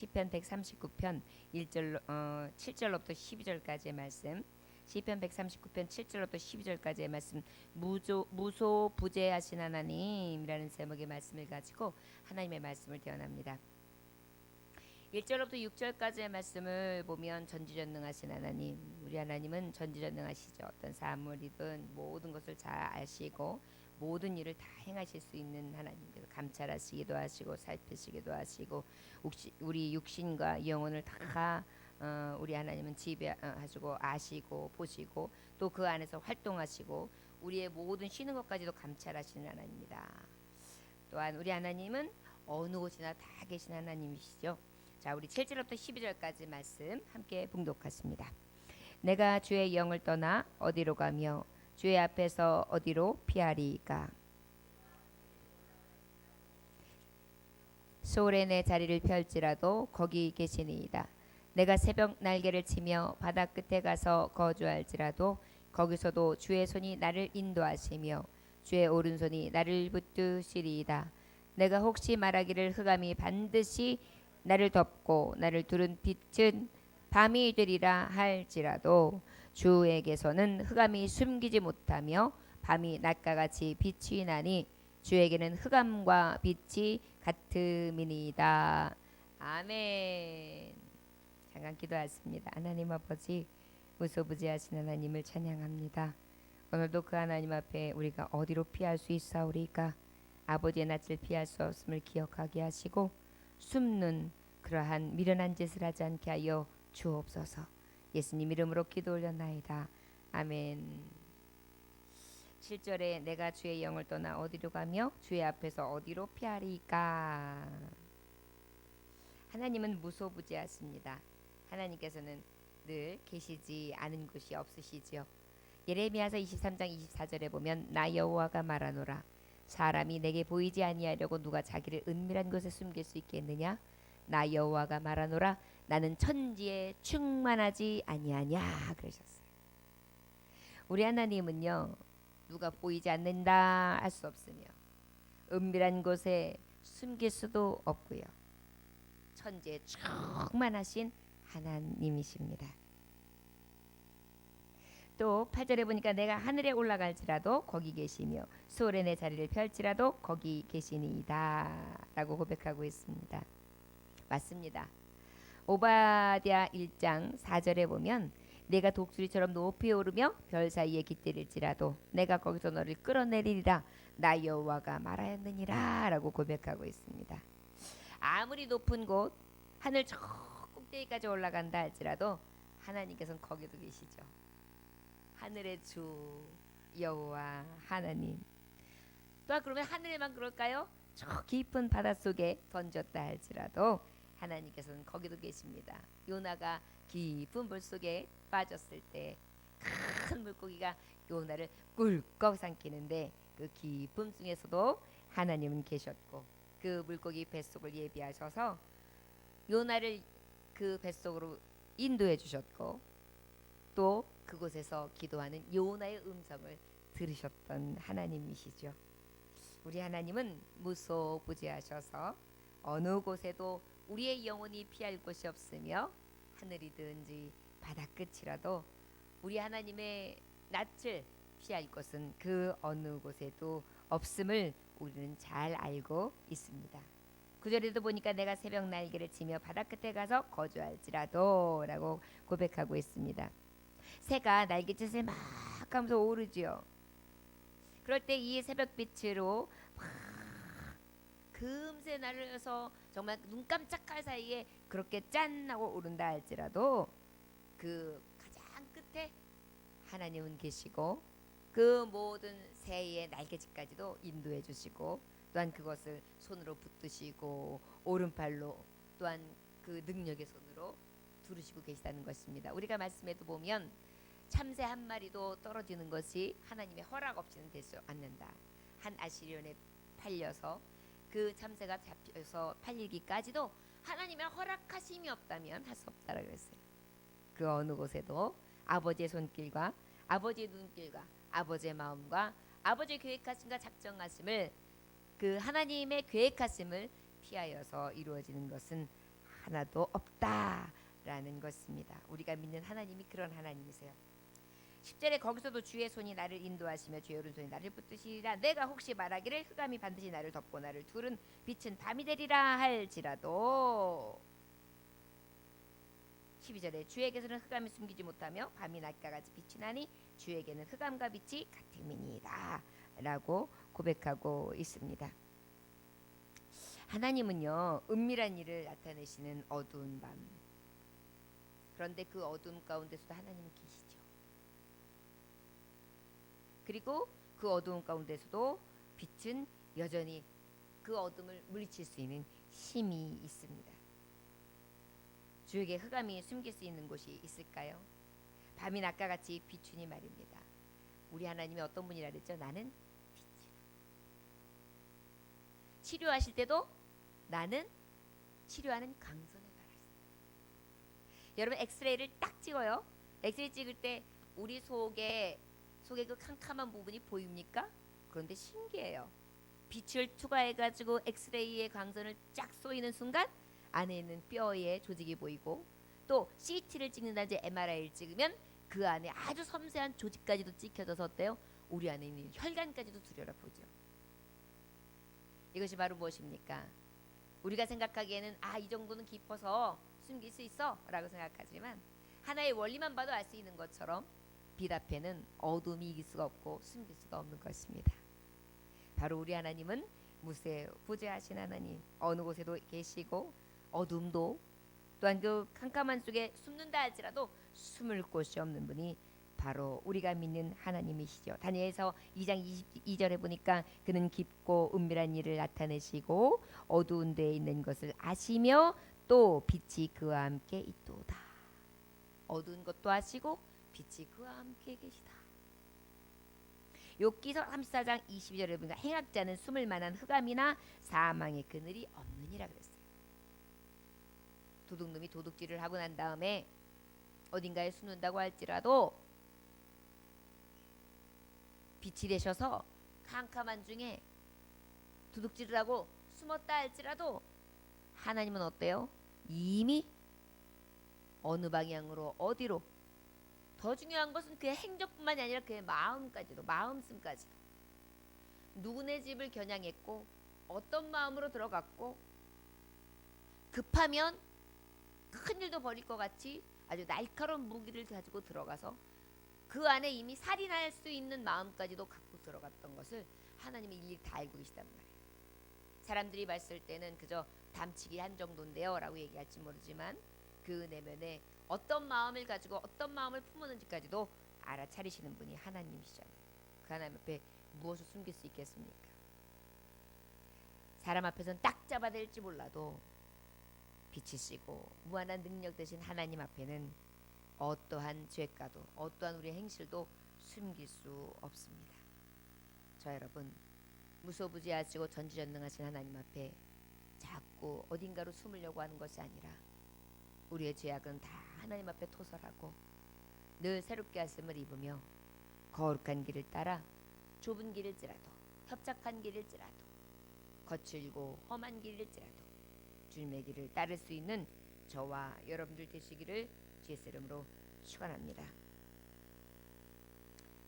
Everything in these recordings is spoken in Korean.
시편 139편 1절 7절로부터 12절까지의 말씀. 시편 139편 7절로부터 12절까지의 말씀. 무소부재하신 하나님이라는 제목의 말씀을 가지고 하나님의 말씀을 대언합니다. 1절로부터 6절까지의 말씀을 보면 전지전능하신 하나님, 우리 하나님은 전지전능하시죠. 어떤 사물이든 모든 것을 잘 아시고 모든 일을 다 행하실 수 있는 하나님께서 감찰하시기도 하시고 살피시기도 하시고 우리 육신과 영혼을 다 우리 하나님은 지배하시고 아시고 보시고 또 그 안에서 활동하시고 우리의 모든 쉬는 것까지도 감찰하시는 하나님입니다. 또한 우리 하나님은 어느 곳이나 다 계신 하나님이시죠. 자, 우리 7절부터 12절까지 말씀 함께 봉독하십니다. 내가 주의 영을 떠나 어디로 가며 주의 앞에서 어디로 피하리까? 소홀에 내 자리를 펼지라도 거기 계시니이다. 내가 새벽 날개를 치며 바다 끝에 가서 거주할지라도 거기서도 주의 손이 나를 인도하시며 주의 오른손이 나를 붙드시리이다. 내가 혹시 말하기를 흑암이 반드시 나를 덮고 나를 두른 빛은 밤이 되리라 할지라도 주에게서는 흑암이 숨기지 못하며 밤이 낮과 같이 빛이 나니 주에게는 흑암과 빛이 같음이니이다. 아멘. 잠깐 기도하십니다. 하나님 아버지, 무소부지하신 하나님을 찬양합니다. 오늘도 그 하나님 앞에 우리가 어디로 피할 수 있사오리까? 아버지의 낯을 피할 수 없음을 기억하게 하시고 숨는 그러한 미련한 짓을 하지 않게 하여 주옵소서. 예수님 이름으로 기도 올려나이다. 아멘. 7절에 내가 주의 영을 떠나 어디로 가며 주의 앞에서 어디로 피하리까? 하나님은 무소부지하십니다. 하나님께서는 늘 계시지 않은 곳이 없으시지요. 예레미야서 23장 24절에 보면 나 여호와가 말하노라. 사람이 내게 보이지 아니하려고 누가 자기를 은밀한 곳에 숨길 수 있겠느냐? 나 여호와가 말하노라. 나는 천지에 충만하지 아니하냐 그러셨어요. 우리 하나님은요, 누가 보이지 않는다 할 수 없으며 은밀한 곳에 숨길 수도 없고요. 천지에 충만하신 하나님이십니다. 또 8절에 보니까 내가 하늘에 올라갈지라도 거기 계시며 수월에 내 자리를 펼지라도 거기 계시니이다 라고 고백하고 있습니다. 맞습니다. 오바댜 1장 4절에 보면 내가 독수리처럼 높이 오르며 별 사이에 깃들일지라도 내가 거기서 너를 끌어내리리라 나 여호와가 말하였느니라 라고 고백하고 있습니다. 아무리 높은 곳 하늘 저 꼭대기까지 올라간다 할지라도 하나님께서는 거기도 계시죠. 하늘의 주 여호와 하나님. 또 그러면 하늘에만 그럴까요? 저 깊은 바닷속에 던졌다 할지라도 하나님께서는 거기도 계십니다. 요나가 깊은 물속에 빠졌을 때 큰 물고기가 요나를 꿀꺽 삼키는데 그 깊은 중에서도 하나님은 계셨고 그 물고기 뱃속을 예비하셔서 요나를 그 뱃속으로 인도해 주셨고 또 그곳에서 기도하는 요나의 음성을 들으셨던 하나님이시죠. 우리 하나님은 무소부지하셔서 어느 곳에도 우리의 영혼이 피할 곳이 없으며 하늘이든지 바다 끝이라도 우리 하나님의 낯을 피할 곳은 그 어느 곳에도 없음을 우리는 잘 알고 있습니다. 9절에도 보니까 내가 새벽 날개를 치며 바다 끝에 가서 거주할지라도 라고 고백하고 있습니다. 새가 날갯짓을 막 하면서 오르지요. 그럴 때 이 새벽빛으로 막 금세 날려서 정말 눈 깜짝할 사이에 그렇게 짠 하고 오른다 할지라도 그 가장 끝에 하나님은 계시고 그 모든 새의 날개짓까지도 인도해 주시고 또한 그것을 손으로 붙드시고 오른팔로 또한 그 능력의 손으로 두르시고 계시다는 것입니다. 우리가 말씀에도 보면 참새 한 마리도 떨어지는 것이 하나님의 허락 없이는 될 수 않는다. 한 아시리온에 팔려서 그 참새가 잡혀서 팔리기까지도 하나님의 허락하심이 없다면 할 수 없다라고 했어요. 그 어느 곳에도 아버지의 손길과 아버지의 눈길과 아버지의 마음과 아버지의 계획하심과 작정하심을 그 하나님의 계획하심을 피하여서 이루어지는 것은 하나도 없다라는 것입니다. 우리가 믿는 하나님이 그런 하나님이세요. 10절에 거기서도 주의 손이 나를 인도하시며 주의 오른손이 나를 붙드시리라. 내가 혹시 말하기를 흑암이 반드시 나를 덮고 나를 둘은 빛은 밤이 되리라 할지라도 12절에 주에게서는 흑암이 숨기지 못하며 밤이 낮과 같이 빛이 나니 주에게는 흑암과 빛이 같음이니이다 라고 고백하고 있습니다. 하나님은요 은밀한 일을 나타내시는 어두운 밤, 그런데 그 어둠 가운데서도 하나님은 계시죠. 그리고 그 어두운 가운데서도 빛은 여전히 그 어둠을 물리칠 수 있는 힘이 있습니다. 주에게 흑암이 숨길 수 있는 곳이 있을까요? 밤이 낮과 같이 비추니 말입니다. 우리 하나님이 어떤 분이라 그랬죠? 나는 빛이라. 치료하실 때도 나는 치료하는 강선을 바라신다. 여러분 엑스레이를 딱 찍어요. 엑스레이 찍을 때 우리 속에 그 캄캄한 부분이 보입니까? 그런데 신기해요. 빛을 투과해가지고 엑스레이의 광선을 쫙 쏘이는 순간 안에 있는 뼈의 조직이 보이고, 또 CT를 찍는다 이제 MRI를 찍으면 그 안에 아주 섬세한 조직까지도 찍혀져서 어때요? 우리 안에 있는 혈관까지도 들여다보죠. 이것이 바로 무엇입니까? 우리가 생각하기에는 이 정도는 깊어서 숨길 수 있어 라고 생각하지만 하나의 원리만 봐도 알 수 있는 것처럼 빛 앞에는 어둠이 이길 수가 없고 숨길 수가 없는 것입니다. 바로 우리 하나님은 무소부재하신 하나님, 어느 곳에도 계시고 어둠도 또한 그 캄캄한 속에 숨는다 할지라도 숨을 곳이 없는 분이 바로 우리가 믿는 하나님이시죠. 다니엘서 2장 22절에 보니까 그는 깊고 은밀한 일을 나타내시고 어두운 데에 있는 것을 아시며 또 빛이 그와 함께 있도다. 어두운 것도 아시고 빛이 그와 함께 계시다. 욥기서 34장 22절에 보니까 행악자는 숨을 만한 흑암이나 사망의 그늘이 없느니라 그랬어요. 도둑놈이 도둑질을 하고 난 다음에 어딘가에 숨는다고 할지라도 빛이 되셔서 캄캄한 중에 도둑질을 하고 숨었다 할지라도 하나님은 어때요? 이미 어느 방향으로 어디로, 더 중요한 것은 그의 행적뿐만이 아니라 그의 마음까지도, 마음씀까지도 누구네 집을 겨냥했고 어떤 마음으로 들어갔고 급하면 큰일도 벌일 것 같이 아주 날카로운 무기를 가지고 들어가서 그 안에 이미 살인할 수 있는 마음까지도 갖고 들어갔던 것을 하나님이 일일이 다 알고 계시단 말이에요. 사람들이 봤을 때는 그저 담치기 한 정도인데요 라고 얘기할지 모르지만 그 내면에 어떤 마음을 가지고 어떤 마음을 품었는지까지도 알아차리시는 분이 하나님이시잖아요. 그 하나님 앞에 무엇을 숨길 수 있겠습니까? 사람 앞에서는 딱 잡아댈지 몰라도 빛이시고 무한한 능력 되신 하나님 앞에는 어떠한 죄가도 어떠한 우리의 행실도 숨길 수 없습니다. 저 여러분, 무소부지하시고 전지전능하신 하나님 앞에 자꾸 어딘가로 숨으려고 하는 것이 아니라 우리의 죄악은 다 하나님 앞에 토설하고 늘 새롭게 하심을 입으며 거룩한 길을 따라 좁은 길일지라도 협착한 길일지라도 거칠고 험한 길일지라도 주님의 길을 따를 수 있는 저와 여러분들 되시기를 주의 이름으로 축원합니다.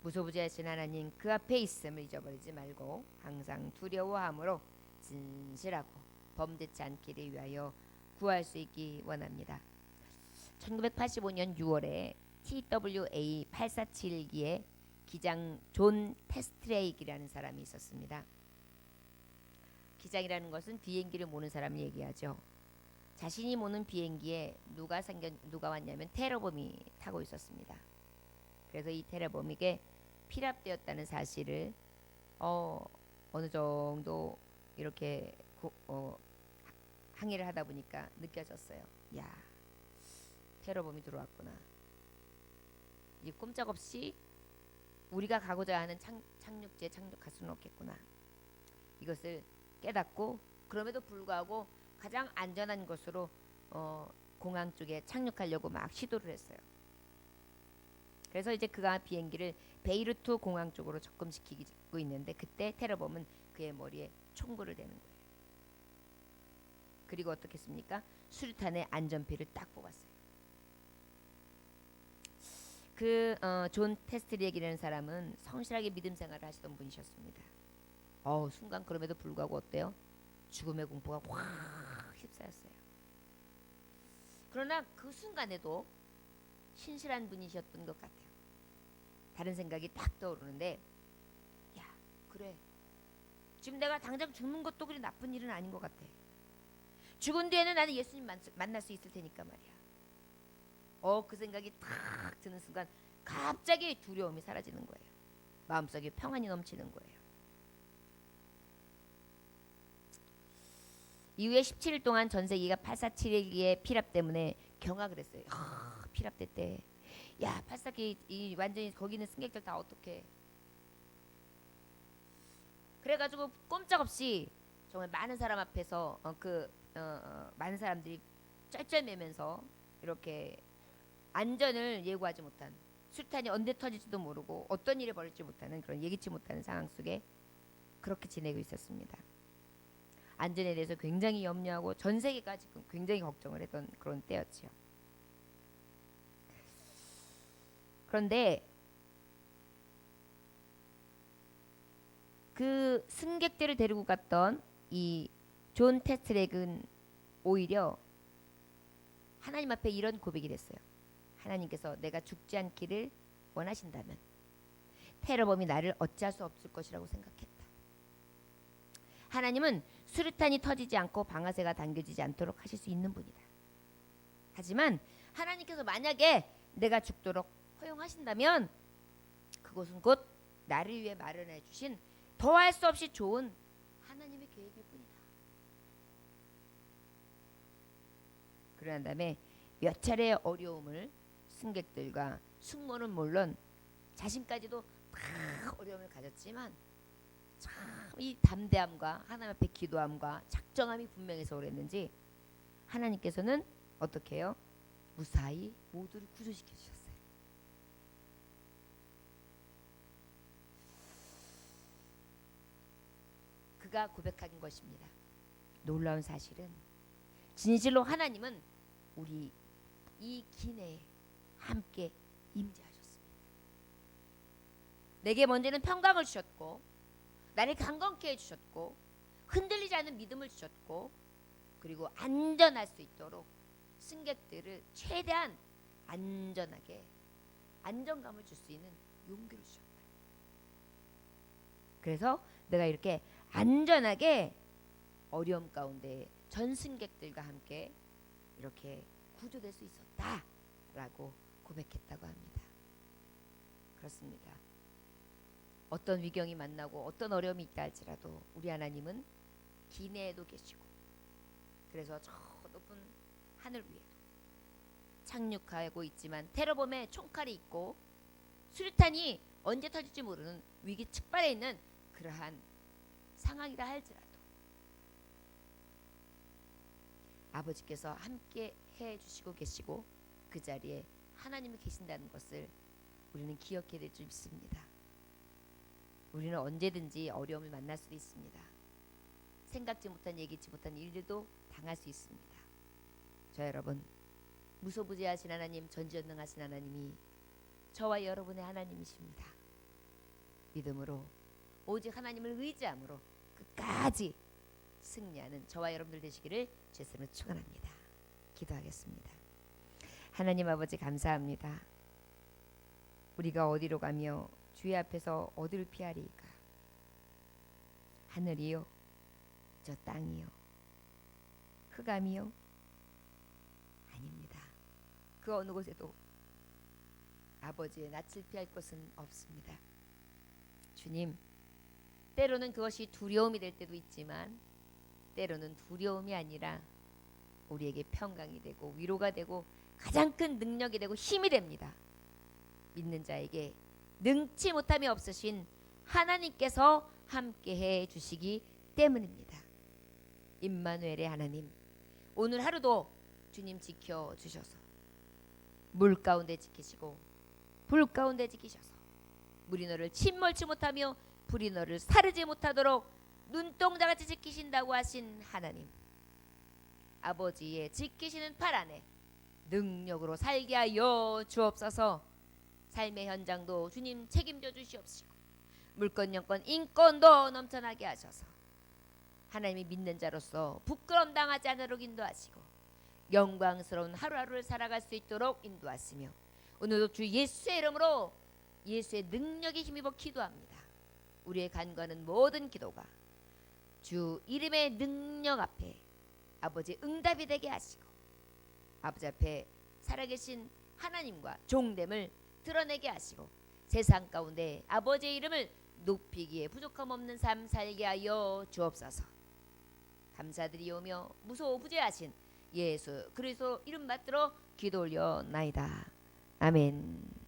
무소부지하신 하나님, 그 앞에 있음을 잊어버리지 말고 항상 두려워함으로 진실하고 범죄치 않기를 위하여 구할 수 있기 원합니다. 1985년 6월에 TWA 847기에 기장 존 테스트레이기라는 사람이 있었습니다. 기장이라는 것은 비행기를 모는 사람을 얘기하죠. 자신이 모는 비행기에 누가 왔냐면 테러범이 타고 있었습니다. 그래서 이 테러범에게 피랍되었다는 사실을 어느 정도 이렇게 항해를 하다 보니까 느껴졌어요. 야, 테러범이 들어왔구나. 이 꼼짝없이 우리가 가고자 하는 착륙지에 착륙할 수는 없겠구나. 이것을 깨닫고 그럼에도 불구하고 가장 안전한 곳으로 공항 쪽에 착륙하려고 막 시도를 했어요. 그래서 이제 그가 비행기를 베이루트 공항 쪽으로 접근시키고 있는데 그때 테러범은 그의 머리에 총구를 대는 거예요. 그리고 어떻게 했습니까? 수류탄의 안전피를 딱 뽑았어요. 존 테스트리액이라는 사람은 성실하게 믿음 생활을 하시던 분이셨습니다. 순간 그럼에도 불구하고 어때요? 죽음의 공포가 확 휩싸였어요. 그러나 그 순간에도 신실한 분이셨던 것 같아요. 다른 생각이 딱 떠오르는데, 야, 그래. 지금 내가 당장 죽는 것도 그리 나쁜 일은 아닌 것 같아. 죽은 뒤에는 나는 예수님 만날 수 있을 테니까 말이야. 그 생각이 탁 드는 순간 갑자기 두려움이 사라지는 거예요. 마음속에 평안이 넘치는 거예요. 이후에 17일 동안 전 세계가 847일기의 피랍 때문에 경악을 했어요. 피랍 때 야, 847기 완전히 거기는 승객들 다 어떡해. 그래가지고 꼼짝없이 정말 많은 사람 앞에서 많은 사람들이 쩔쩔매면서 이렇게 안전을 예고하지 못한, 수탄이 언제 터질지도 모르고 어떤 일이 벌어질지 못하는 그런 예기치 못하는 상황 속에 그렇게 지내고 있었습니다. 안전에 대해서 굉장히 염려하고 전 세계가 지금 굉장히 걱정을 했던 그런 때였지요. 그런데 그 승객들을 데리고 갔던 이 존 테스트렉은 오히려 하나님 앞에 이런 고백이 했어요. 하나님께서 내가 죽지 않기를 원하신다면 테러범이 나를 어찌할 수 없을 것이라고 생각했다. 하나님은 수류탄이 터지지 않고 방아쇠가 당겨지지 않도록 하실 수 있는 분이다. 하지만 하나님께서 만약에 내가 죽도록 허용하신다면 그것은 곧 나를 위해 마련해 주신 더할 수 없이 좋은 하나님의 계획일 뿐이다. 그러한 다음에 몇 차례의 어려움을 승객들과 승무원은 물론 자신까지도 다 어려움을 가졌지만 참 이 담대함과 하나님 앞에 기도함과 작정함이 분명해서 그랬는지 하나님께서는 어떻게 해요? 무사히 모두를 구조시켜 주셨어요. 그가 고백한 것입니다. 놀라운 사실은 진실로 하나님은 우리 이 기내에 함께 임재하셨습니다. 내게 먼저는 평강을 주셨고 나를 강건케 해주셨고 흔들리지 않는 믿음을 주셨고 그리고 안전할 수 있도록 승객들을 최대한 안전하게 안정감을 줄 수 있는 용기를 주셨다. 그래서 내가 이렇게 안전하게 어려움 가운데 전 승객들과 함께 이렇게 구조될 수 있었다라고 고백했다고 합니다. 그렇습니다. 어떤 위경이 만나고 어떤 어려움이 있다 할지라도 우리 하나님은 기내에도 계시고 그래서 저 높은 하늘 위에도 착륙하고 있지만 테러범의 총칼이 있고 수류탄이 언제 터질지 모르는 위기 측발에 있는 그러한 상황이라 할지라도 아버지께서 함께 해주시고 계시고 그 자리에 하나님이 계신다는 것을 우리는 기억해야 될 줄 믿습니다. 우리는 언제든지 어려움을 만날 수도 있습니다. 생각지 못한 예기치 못한 일들도 당할 수 있습니다. 저 여러분, 무소부재하신 하나님, 전지전능하신 하나님이 저와 여러분의 하나님이십니다. 믿음으로 오직 하나님을 의지함으로 끝까지 승리하는 저와 여러분들 되시기를 주의 이름으로 축원합니다. 기도하겠습니다. 하나님 아버지 감사합니다. 우리가 어디로 가며 주의 앞에서 어디를 피하리까? 하늘이요, 저 땅이요, 흑암이요? 아닙니다. 그 어느 곳에도 아버지의 낯을 피할 것은 없습니다. 주님, 때로는 그것이 두려움이 될 때도 있지만 때로는 두려움이 아니라 우리에게 평강이 되고 위로가 되고 가장 큰 능력이 되고 힘이 됩니다. 믿는 자에게 능치 못함이 없으신 하나님께서 함께해 주시기 때문입니다. 임마누엘의 하나님, 오늘 하루도 주님 지켜주셔서 물 가운데 지키시고 불 가운데 지키셔서 물이 너를 침몰치 못하며 불이 너를 사르지 못하도록 눈동자같이 지키신다고 하신 하나님, 아버지의 지키시는 팔 안에 능력으로 살게 하여 주옵소서. 삶의 현장도 주님 책임져 주시옵시고 물권 영권 인권도 넘쳐나게 하셔서 하나님이 믿는 자로서 부끄럼 당하지 않도록 인도하시고 영광스러운 하루하루를 살아갈 수 있도록 인도하시며 오늘도 주 예수의 이름으로 예수의 능력에 힘입어 기도합니다. 우리의 간구하는 모든 기도가 주 이름의 능력 앞에 아버지 응답이 되게 하시고 아버지 앞에 살아계신 하나님과 종됨을 드러내게 하시고 세상 가운데 아버지의 이름을 높이기에 부족함 없는 삶 살게 하여 주옵소서. 감사드리오며 무소부재하신 예수 그리스도 이름 받들어 기도 올려나이다. 아멘.